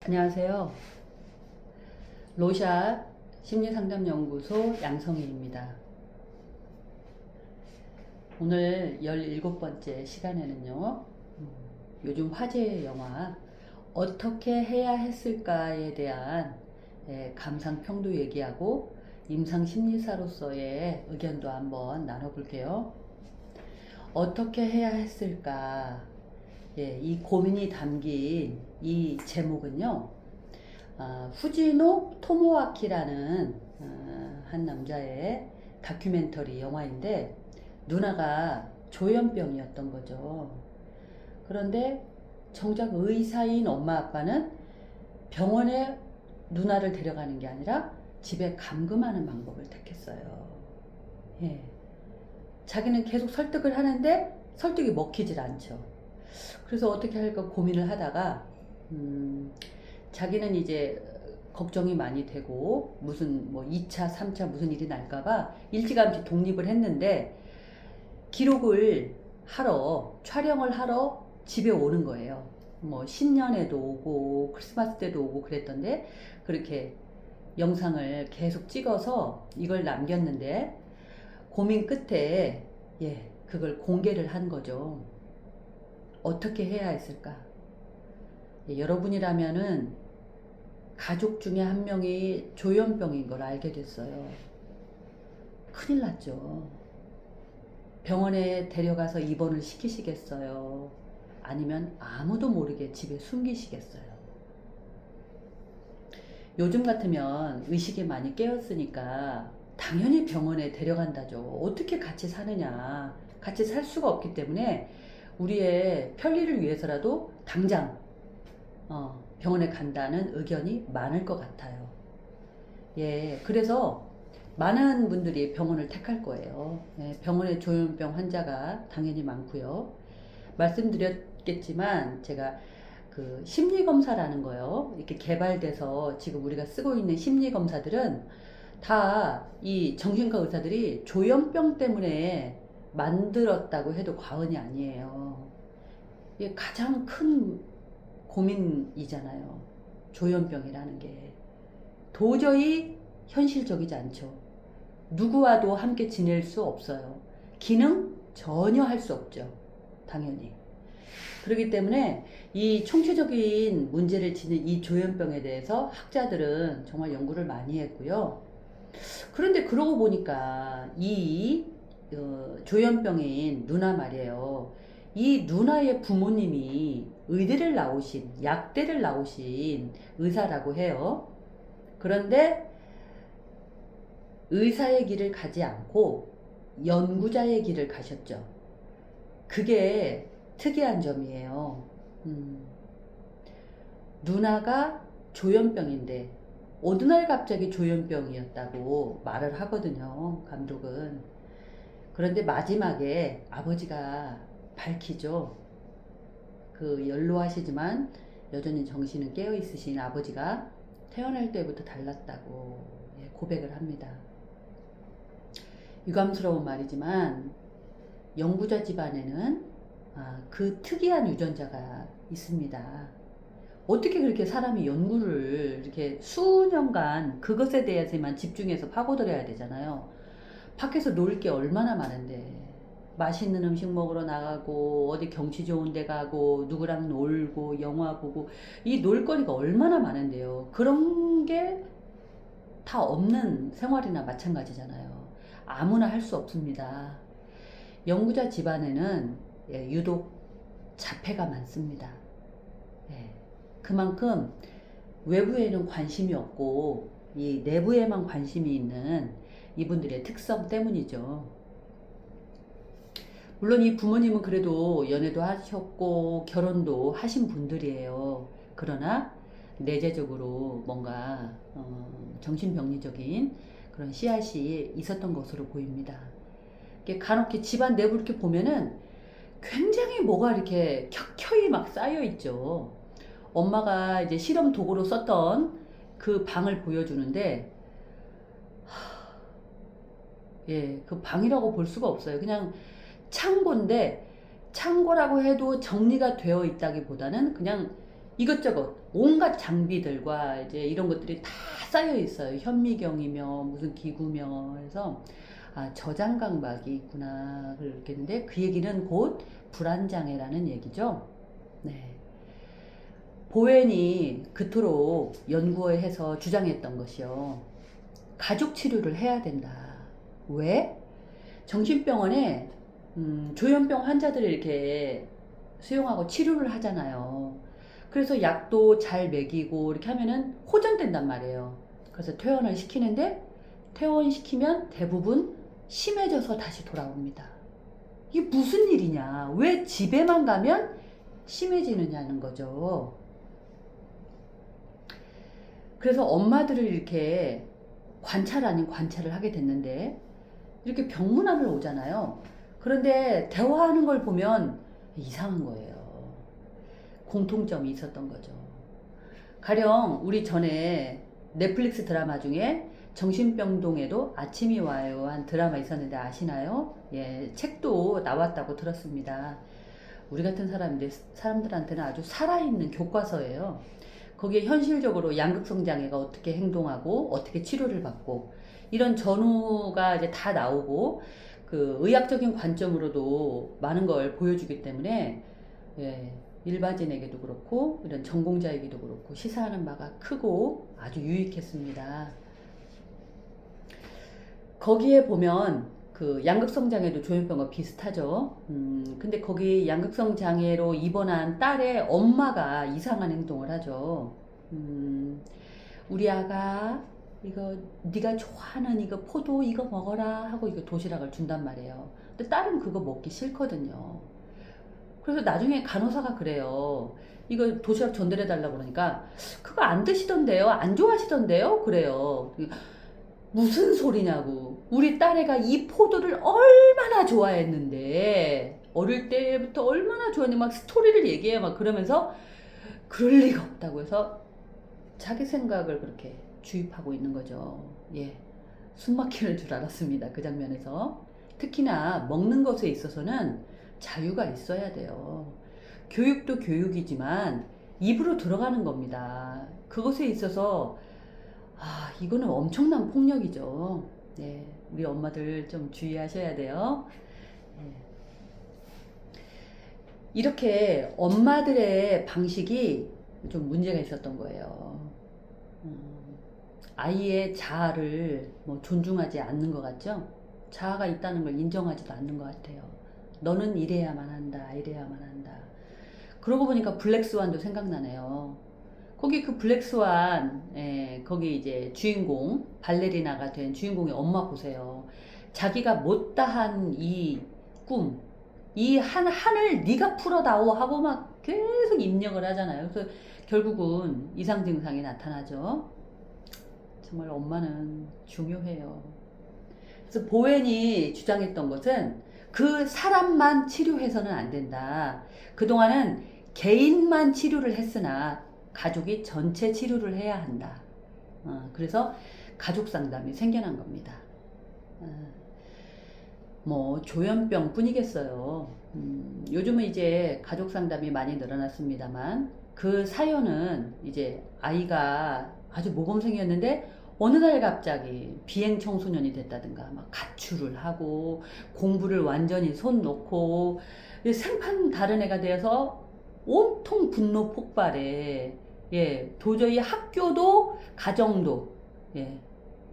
안녕하세요. 로샷 심리상담연구소 양성희입니다. 오늘 17번째 시간에는요, 요즘 화제의 영화 어떻게 해야 했을까에 대한 감상평도 얘기하고 임상심리사로서의 의견도 한번 나눠볼게요. 어떻게 해야 했을까? 이 고민이 담긴 이 제목은요, 후지노 토모아키라는 한 남자의 다큐멘터리 영화인데, 누나가 조현병이었던 거죠. 그런데 정작 의사인 엄마 아빠는 병원에 누나를 데려가는 게 아니라 집에 감금하는 방법을 택했어요. 예. 자기는 계속 설득을 하는데 설득이 먹히질 않죠. 그래서 어떻게 할까 고민을 하다가 자기는 이제 걱정이 많이 되고 무슨 뭐 2차, 3차 무슨 일이 날까봐 일찌감치 독립을 했는데, 기록을 하러, 촬영을 하러 집에 오는 거예요. 뭐 신년에도 오고 크리스마스 때도 오고 그랬던데, 그렇게 영상을 계속 찍어서 이걸 남겼는데, 고민 끝에 그걸 공개를 한 거죠. 어떻게 해야 했을까? 여러분이라면은 가족 중에 한 명이 조현병인 걸 알게 됐어요. 큰일 났죠. 병원에 데려가서 입원을 시키시겠어요? 아니면 아무도 모르게 집에 숨기시겠어요? 요즘 같으면 의식이 많이 깨었으니까 당연히 병원에 데려간다죠. 어떻게 같이 사느냐. 같이 살 수가 없기 때문에 우리의 편리를 위해서라도 당장 병원에 간다는 의견이 많을 것 같아요. 그래서 많은 분들이 병원을 택할 거예요. 병원에 조현병 환자가 당연히 많고요. 말씀드렸겠지만 제가 그 심리검사라는 거요, 이렇게 개발돼서 지금 우리가 쓰고 있는 심리검사들은 다 이 정신과 의사들이 조현병 때문에 만들었다고 해도 과언이 아니에요. 이게 가장 큰 고민이잖아요. 조현병이라는 게 도저히 현실적이지 않죠. 누구와도 함께 지낼 수 없어요. 기능 전혀 할 수 없죠. 당연히. 그렇기 때문에 이 총체적인 문제를 지닌 이 조현병에 대해서 학자들은 정말 연구를 많이 했고요. 그런데 그러고 보니까 이 조현병인 누나 말이에요. 이 누나의 부모님이 의대를 나오신, 약대를 나오신 의사라고 해요. 그런데 의사의 길을 가지 않고 연구자의 길을 가셨죠. 그게 특이한 점이에요. 누나가 조현병인데 어느 날 갑자기 조현병이었다고 말을 하거든요, 감독은. 그런데 마지막에 아버지가 밝히죠. 그 연로하시지만 여전히 정신은 깨어 있으신 아버지가 태어날 때부터 달랐다고 고백을 합니다. 유감스러운 말이지만 연구자 집안에는 그 특이한 유전자가 있습니다. 어떻게 그렇게 사람이 연구를 이렇게 수년간 그것에 대해서만 집중해서 파고들어야 되잖아요. 밖에서 놀 게 얼마나 많은데, 맛있는 음식 먹으러 나가고 어디 경치 좋은 데 가고 누구랑 놀고 영화 보고, 이 놀거리가 얼마나 많은데요. 그런 게 다 없는 생활이나 마찬가지잖아요. 아무나 할 수 없습니다. 연구자 집안에는 유독 자폐가 많습니다. 그만큼 외부에는 관심이 없고 이 내부에만 관심이 있는 이분들의 특성 때문이죠. 물론 이 부모님은 그래도 연애도 하셨고 결혼도 하신 분들이에요. 그러나 내재적으로 뭔가 정신병리적인 그런 씨앗이 있었던 것으로 보입니다. 간혹 집안 내부 이렇게 보면은 굉장히 뭐가 이렇게 켜켜이 막 쌓여 있죠. 엄마가 이제 실험 도구로 썼던 그 방을 보여주는데, 그 방이라고 볼 수가 없어요. 그냥 창고인데, 창고라고 해도 정리가 되어 있다기보다는 그냥 이것저것 온갖 장비들과 이제 이런 것들이 다 쌓여 있어요. 현미경이며 무슨 기구며 해서 저장강박이 있구나 그렇겠는데 그 얘기는 곧 불안장애라는 얘기죠. 네. 보웬이 그토록 연구해서 주장했던 것이요. 가족 치료를 해야 된다. 왜? 정신병원에 조현병 환자들을 이렇게 수용하고 치료를 하잖아요. 그래서 약도 잘 먹이고 이렇게 하면은 호전된단 말이에요. 그래서 퇴원을 시키는데 퇴원시키면 대부분 심해져서 다시 돌아옵니다. 이게 무슨 일이냐? 왜 집에만 가면 심해지느냐는 거죠. 그래서 엄마들을 이렇게 관찰 아닌 관찰을 하게 됐는데 이렇게 병문안을 오잖아요. 그런데 대화하는 걸 보면 이상한 거예요. 공통점이 있었던 거죠. 가령 우리 전에 넷플릭스 드라마 중에 정신병동에도 아침이 와요 한 드라마 있었는데 아시나요? 예, 책도 나왔다고 들었습니다. 우리 같은 사람들한테는 아주 살아있는 교과서예요. 거기에 현실적으로 양극성 장애가 어떻게 행동하고 어떻게 치료를 받고 이런 전후가 이제 다 나오고 그 의학적인 관점으로도 많은 걸 보여주기 때문에 예, 일반인에게도 그렇고 이런 전공자에게도 그렇고 시사하는 바가 크고 아주 유익했습니다. 거기에 보면 그 양극성 장애도 조현병과 비슷하죠. 근데 거기 양극성 장애로 입원한 딸의 엄마가 이상한 행동을 하죠. 우리 아가 이거 네가 좋아하는 이거 포도 이거 먹어라 하고 이거 도시락을 준단 말이에요. 근데 딸은 그거 먹기 싫거든요. 그래서 나중에 간호사가 그래요. 이거 도시락 전달해 달라고 그러니까 그거 안 드시던데요? 안 좋아하시던데요? 그래요. 무슨 소리냐고. 우리 딸애가 이 포도를 얼마나 좋아했는데 어릴 때부터 얼마나 좋아했는데 막 스토리를 얘기해 막 그러면서 그럴 리가 없다고 해서 자기 생각을 그렇게 주입하고 있는 거죠. 예. 숨 막히는 줄 알았습니다. 그 장면에서. 특히나 먹는 것에 있어서는 자유가 있어야 돼요. 교육도 교육이지만 입으로 들어가는 겁니다. 그것에 있어서 이거는 엄청난 폭력이죠. 네, 우리 엄마들 좀 주의하셔야 돼요. 네. 이렇게 엄마들의 방식이 좀 문제가 있었던 거예요. 아이의 자아를 뭐 존중하지 않는 것 같죠? 자아가 있다는 걸 인정하지도 않는 것 같아요. 너는 이래야만 한다, 이래야만 한다. 그러고 보니까 블랙스완도 생각나네요. 거기 그 블랙스완, 거기 이제 주인공, 발레리나가 된 주인공의 엄마 보세요. 자기가 못다한 이 꿈, 이 한을 네가 풀어다오 하고 막 계속 입력을 하잖아요. 그래서 결국은 이상 증상이 나타나죠. 정말 엄마는 중요해요. 그래서 보웬이 주장했던 것은 그 사람만 치료해서는 안 된다. 그동안은 개인만 치료를 했으나 가족이 전체 치료를 해야 한다. 그래서 가족 상담이 생겨난 겁니다. 뭐 조현병 뿐이겠어요. 요즘은 이제 가족 상담이 많이 늘어났습니다만 그 사연은 이제 아이가 아주 모범생이었는데 어느 날 갑자기 비행 청소년이 됐다든가 막 가출을 하고 공부를 완전히 손 놓고 생판 다른 애가 되어서 온통 분노 폭발에 도저히 학교도 가정도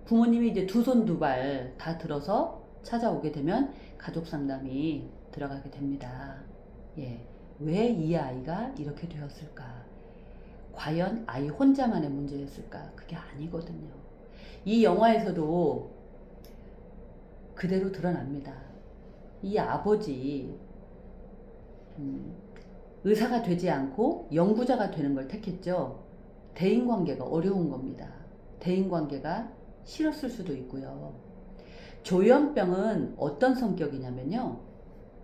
부모님이 이제 두 손 두 발 다 들어서 찾아오게 되면 가족 상담이 들어가게 됩니다. 왜 이 아이가 이렇게 되었을까? 과연 아이 혼자만의 문제였을까? 그게 아니거든요. 이 영화에서도 그대로 드러납니다. 이 아버지 의사가 되지 않고 연구자가 되는 걸 택했죠. 대인관계가 어려운 겁니다. 대인관계가 싫었을 수도 있고요. 조현병은 어떤 성격이냐면요.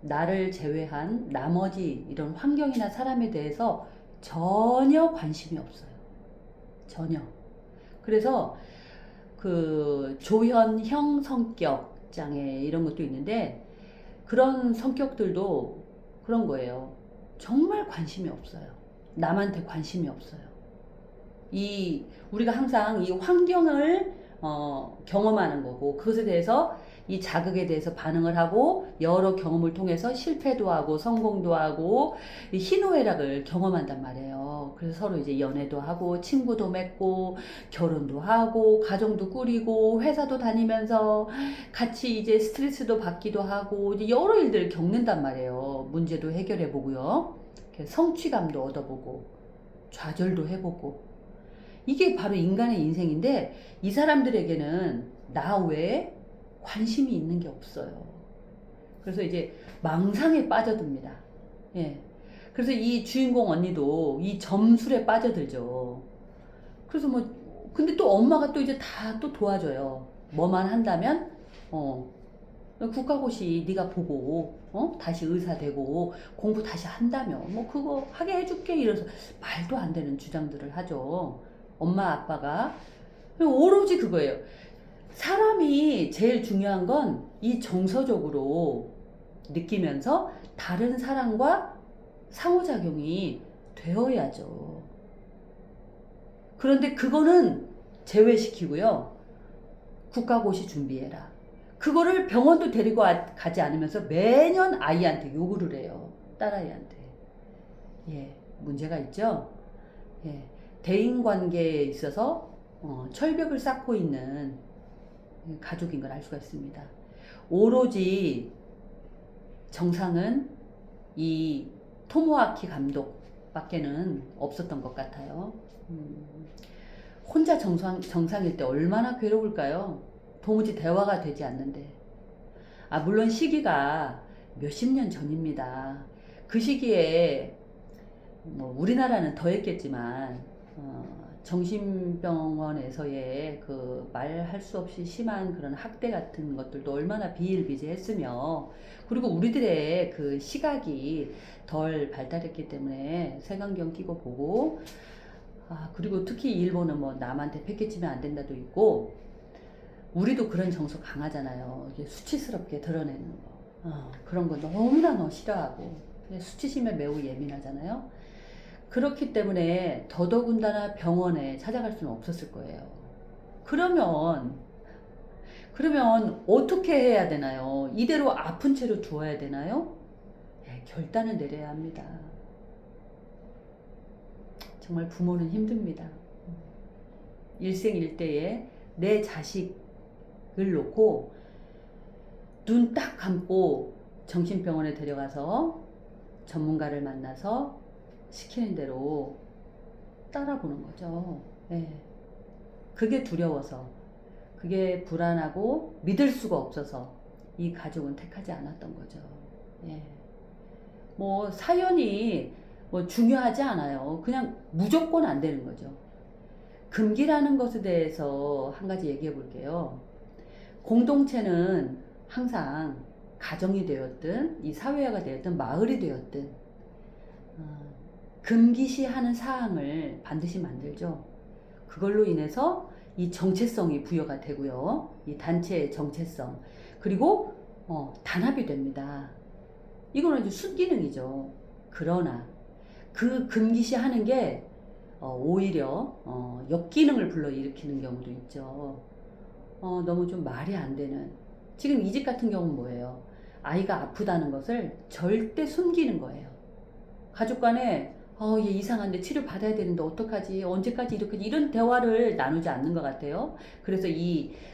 나를 제외한 나머지 이런 환경이나 사람에 대해서 전혀 관심이 없어요. 전혀. 그래서 그 조현형 성격 장애 이런 것도 있는데 그런 성격들도 그런 거예요. 정말 관심이 없어요. 남한테 관심이 없어요. 우리가 항상 이 환경을 경험하는 거고, 그것에 대해서 이 자극에 대해서 반응을 하고 여러 경험을 통해서 실패도 하고 성공도 하고 이 희노애락을 경험한단 말이에요. 그래서 서로 이제 연애도 하고 친구도 맺고 결혼도 하고 가정도 꾸리고 회사도 다니면서 같이 이제 스트레스도 받기도 하고 이제 여러 일들을 겪는단 말이에요. 문제도 해결해 보고요. 성취감도 얻어보고 좌절도 해보고, 이게 바로 인간의 인생인데 이 사람들에게는 나 외에 관심이 있는 게 없어요. 그래서 이제 망상에 빠져듭니다. 예. 그래서 이 주인공 언니도 이 점술에 빠져들죠. 그래서 근데 또 엄마가 또 이제 다 또 도와줘요. 뭐만 한다면, 국가고시 네가 보고, 다시 의사 되고, 공부 다시 한다며, 그거 하게 해줄게. 이래서 말도 안 되는 주장들을 하죠. 엄마, 아빠가. 오로지 그거예요. 사람이 제일 중요한 건 이 정서적으로 느끼면서 다른 사람과 상호작용이 되어야죠. 그런데 그거는 제외시키고요. 국가고시 준비해라. 그거를 병원도 데리고 가지 않으면서 매년 아이한테 요구를 해요. 딸아이한테. 예, 문제가 있죠? 예, 대인관계에 있어서 철벽을 쌓고 있는 가족인 걸 알 수가 있습니다. 오로지 정상은 이 토모아키 감독밖에는 없었던 것 같아요. 혼자 정상일 때 얼마나 괴로울까요? 도무지 대화가 되지 않는데. 물론 시기가 몇십 년 전입니다. 그 시기에 우리나라는 더 했겠지만 정신병원에서의 그 말할 수 없이 심한 그런 학대 같은 것들도 얼마나 비일비재했으며, 그리고 우리들의 그 시각이 덜 발달했기 때문에 색안경 끼고 보고, 그리고 특히 일본은 남한테 패기치면 안 된다도 있고, 우리도 그런 정서 강하잖아요. 이게 수치스럽게 드러내는 거. 그런 거 너무나 싫어하고, 수치심에 매우 예민하잖아요. 그렇기 때문에 더더군다나 병원에 찾아갈 수는 없었을 거예요. 그러면 어떻게 해야 되나요? 이대로 아픈 채로 두어야 되나요? 결단을 내려야 합니다. 정말 부모는 힘듭니다. 일생일대에 내 자식을 놓고 눈 딱 감고 정신병원에 데려가서 전문가를 만나서 시키는 대로 따라보는 거죠. 예. 그게 두려워서, 그게 불안하고 믿을 수가 없어서 이 가족은 택하지 않았던 거죠. 예. 사연이 중요하지 않아요. 그냥 무조건 안 되는 거죠. 금기라는 것에 대해서 한 가지 얘기해 볼게요. 공동체는 항상 가정이 되었든 이 사회화가 되었든 마을이 되었든 금기시하는 사항을 반드시 만들죠. 그걸로 인해서 이 정체성이 부여가 되고요. 이 단체의 정체성. 그리고 단합이 됩니다. 이거는 이제 순기능이죠. 그러나 그 금기시하는 게 오히려 역기능을 불러일으키는 경우도 있죠. 너무 좀 말이 안 되는. 지금 이 집 같은 경우는 뭐예요? 아이가 아프다는 것을 절대 숨기는 거예요. 가족 간에 얘 이상한데 치료 받아야 되는데 어떡하지? 언제까지 이렇게 이런 대화를 나누지 않는 것 같아요. 그래서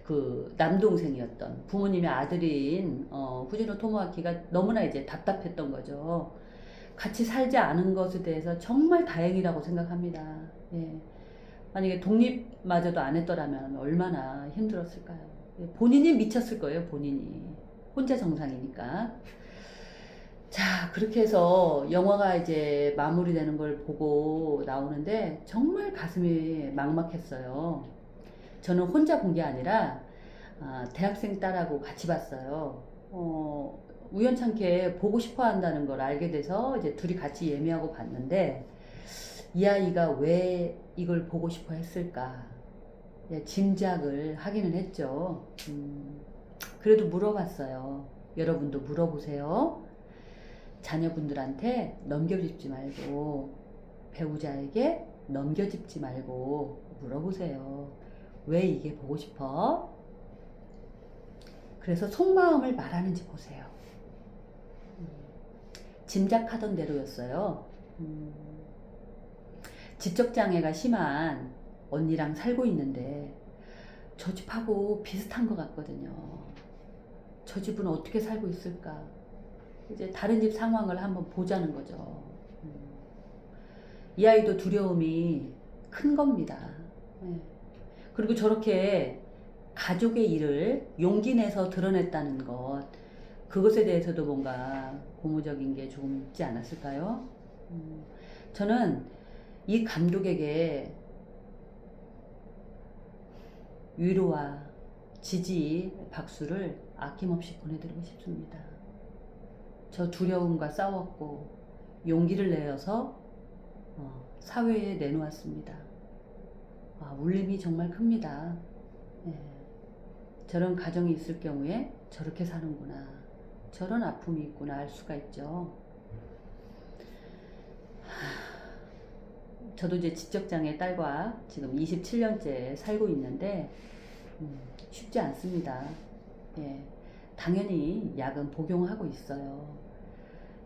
그 남동생이었던 부모님의 아들인 후지노 토모아키가 너무나 이제 답답했던 거죠. 같이 살지 않은 것에 대해서 정말 다행이라고 생각합니다. 예. 만약에 독립마저도 안 했더라면 얼마나 힘들었을까요? 예. 본인이 미쳤을 거예요. 본인이 혼자 정상이니까. 자, 그렇게 해서 영화가 이제 마무리되는 걸 보고 나오는데 정말 가슴이 막막했어요. 저는 혼자 본 게 아니라 대학생 딸하고 같이 봤어요. 우연찮게 보고 싶어 한다는 걸 알게 돼서 이제 둘이 같이 예매하고 봤는데, 이 아이가 왜 이걸 보고 싶어 했을까? 짐작을 하기는 했죠. 그래도 물어봤어요. 여러분도 물어보세요. 자녀분들한테 넘겨주지 말고 배우자에게 넘겨짚지 말고 물어보세요. 왜 이게 보고 싶어? 그래서 속마음을 말하는지 보세요. 짐작하던 대로였어요. 지적장애가 심한 언니랑 살고 있는데 저 집하고 비슷한 것 같거든요. 저 집은 어떻게 살고 있을까? 이제 다른 집 상황을 한번 보자는 거죠. 이 아이도 두려움이 큰 겁니다. 네. 그리고 저렇게 가족의 일을 용기 내서 드러냈다는 것, 그것에 대해서도 뭔가 고무적인 게 조금 있지 않았을까요? 저는 이 감독에게 위로와 지지 박수를 아낌없이 보내드리고 싶습니다. 저 두려움과 싸웠고 용기를 내어서 사회에 내놓았습니다. 울림이 정말 큽니다. 예. 저런 가정이 있을 경우에 저렇게 사는구나, 저런 아픔이 있구나 알 수가 있죠. 저도 이제 지적장애 딸과 지금 27년째 살고 있는데 쉽지 않습니다. 예. 당연히 약은 복용하고 있어요.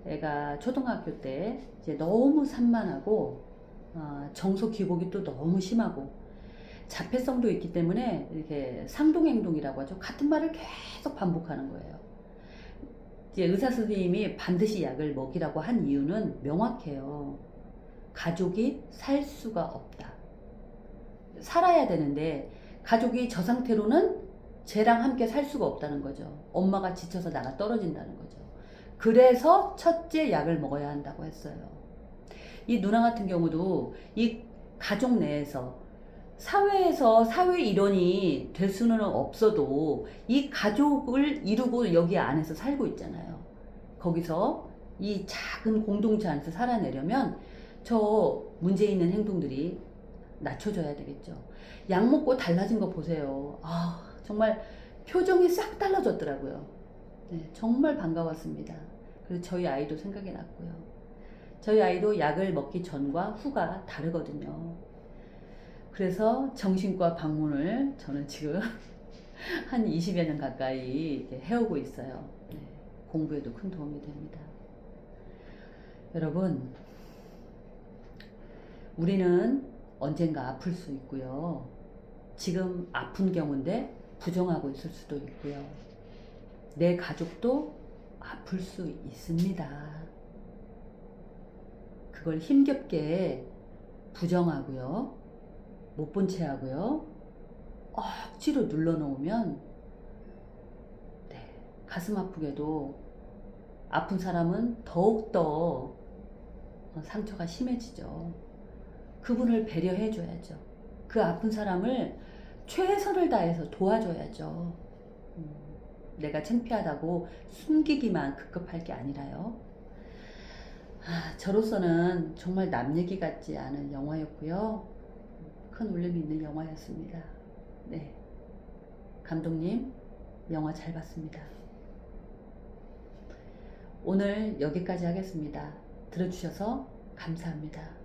애가 초등학교 때 이제 너무 산만하고 정서 기복이 또 너무 심하고 자폐성도 있기 때문에 이렇게 상동행동이라고 하죠. 같은 말을 계속 반복하는 거예요. 이제 의사 선생님이 반드시 약을 먹이라고 한 이유는 명확해요. 가족이 살 수가 없다. 살아야 되는데 가족이 저 상태로는 쟤랑 함께 살 수가 없다는 거죠. 엄마가 지쳐서 나가 떨어진다는 거죠. 그래서 첫째 약을 먹어야 한다고 했어요. 이 누나 같은 경우도 이 가족 내에서 사회에서 사회 일원이 될 수는 없어도 이 가족을 이루고 여기 안에서 살고 있잖아요. 거기서 이 작은 공동체 안에서 살아내려면 저 문제 있는 행동들이 낮춰져야 되겠죠. 약 먹고 달라진 거 보세요. 정말 표정이 싹 달라졌더라고요. 네, 정말 반가웠습니다. 그래서 저희 아이도 생각이 났고요. 저희 아이도 약을 먹기 전과 후가 다르거든요. 그래서 정신과 방문을 저는 지금 한 20여 년 가까이 해오고 있어요. 네, 공부에도 큰 도움이 됩니다. 여러분, 우리는 언젠가 아플 수 있고요. 지금 아픈 경우인데 부정하고 있을 수도 있고요. 내 가족도 아플 수 있습니다. 그걸 힘겹게 부정하고요. 못 본 채 하고요. 억지로 눌러놓으면 가슴 아프게도 아픈 사람은 더욱더 상처가 심해지죠. 그분을 배려해 줘야죠. 그 아픈 사람을 최선을 다해서 도와줘야죠. 내가 창피하다고 숨기기만 급급할 게 아니라요. 저로서는 정말 남 얘기 같지 않은 영화였고요. 큰 울림이 있는 영화였습니다. 네, 감독님 영화 잘 봤습니다. 오늘 여기까지 하겠습니다. 들어주셔서 감사합니다.